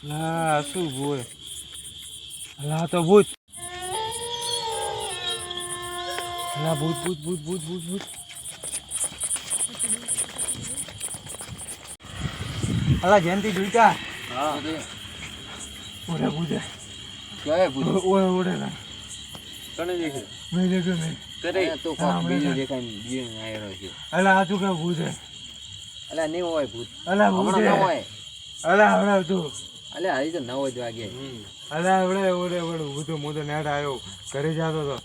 લા શું બોલ લા તો ભૂત લા ભૂત ભૂત ભૂત ભૂત ભૂત ભૂત અલા જયંતિ જોઈતા હા ઓરે ભૂત ક્યાં ભૂત ઓરે ઓરે લા કને દેખે મેં દેખ્યો મેં કરે તો કોક બીજું દેખાય બીજું આયરો છે અલા આ તું કે ભૂત હે અલા નહીં હોય ભૂત અલા ભૂત હમણાં હે ન હોય અલા હમણાં તું અલે હજી તો 9 જ વાગે અલા ઓરે ઓરે ઓરે ભૂતો મોટો નેટ આવ્યો ઘરે જાતો તો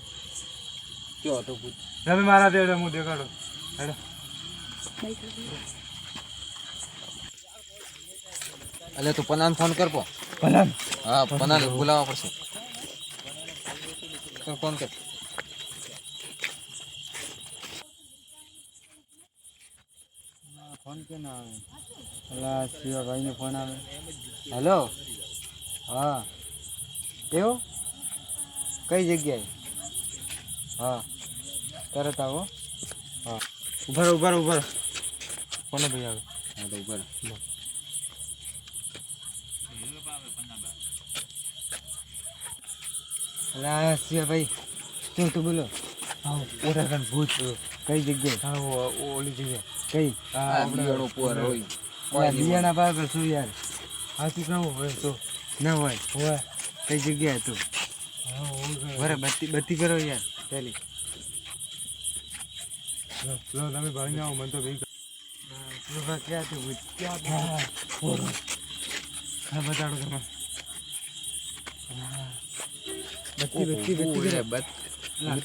કયો હતો ભૂત તમે મારા તેડે હું દેખાડો હેડો અલે તું પનાન ફોન કર પો ભલા હા પનાન બોલાવવા પડશે તો ફોન કર ફોન કે ના આવે અલા શિવા ભાઈને ફોન આવે હેલો હા એવું કઈ જગ્યાએ હા તરત આવો હા ઉભા રહો, ઉભા રહો, ઉભા રહો. કોને ભાઈ આવે હા તો ઉપર અલા શિવા ભાઈ શું તું બોલો હા ઓરાગણ ભૂત કઈ જગ્યાએ હા ઓલી જગ્યાએ કઈ આ બીયાનો પોર હોય ઓલા બિયાના પાગળ શું યાર હા તું કેવું હોય તો ના હોય હોય કઈ જગ્યાએ તું બરે બત્તી કરો યાર પેલી લો તમે ભાઈ આવો મને તો ભી ક્યાં તું ક્યાં હા બતાડો તમે બત્તી બત્તી બત્તી બત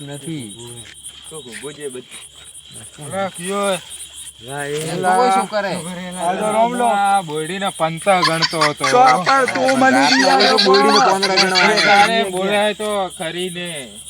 નથી તો બોજે બત રાખ્યો કોઈ શું કરે બોયડીના પંતા ગણતો હતો બોડીને 15 ગણવા તારે બોલાય તો ખરીને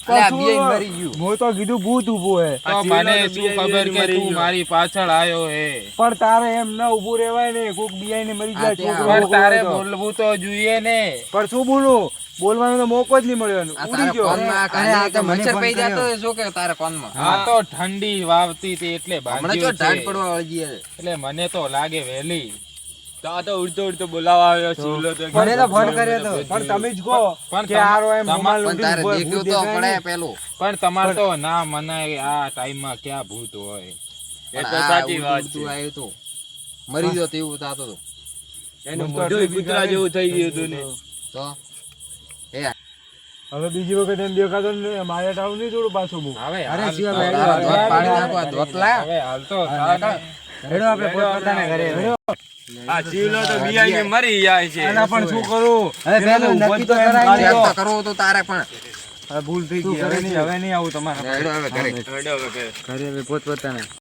અલે આ બીયા મરી ગયું હું તો કીધું ભૂત ઊભું હે તો મને શું ખબર કે તું મારી પાછળ આયો હે પણ તારે એમ ન ઊભું રહેવાય ને કોક બીયાઈને મરી જાય છોકરો પણ તારે બોલવું તો જોઈએ ને પણ શું બોલું બોલવાનો તો મોકો જ નહીં મળ્યો આ તારા કોનમાં કાને તો મચ્છર પઈ જાતો શું કે તારા કોનમાં આ તો ઠંડી વાવતી હતી એટલે હમણાં બાંધ્યો જો ઢાળ છે પડવા વળગી એટલે મને તો લાગે વહેલી તો ઉડતો ઉડતો બોલાવા આવ્યો શિવલો તો મને તો ફોન કર્યો તો પણ તમે જ કહો કે આરો એમ મોબાઈલ પણ તારે દેખ્યું તો પડે પેલું પણ તમાર તો ના મનાય આ ટાઈમમાં ક્યાં ભૂત હોય એ તો સાચી વાત છે આવ્યું તો મરી ગયો તેવું થાતો તો એનું મોઢું કૂતરા જેવું થઈ ગયું હતું ને તો એ હવે બીજી વખત એમ દેખાતો ને મારે ટાળું નહીં થોડું પાછું બહુ હવે અરે હાલ શિવા તો ભાઈ તારા ધોત પાડી નાખવા ધોત લા હવે હાલ તો તારા હેડો આપણે પોતપોતાના ઘરે આ શિવલો તો બિયાઈને મરી જાય છે આના પણ શું કરું હવે પેલું નક્કી તો એમ કરાય ખાલી ચેક નહીં. તો કરવું તો તારે પણ હવે ભૂલ થઈ ગઈ હવે નહીં આવું તમારા હેડો હવે ઘરે હેડો હવે ઘરે. ઘરે હવે પોતપોતાના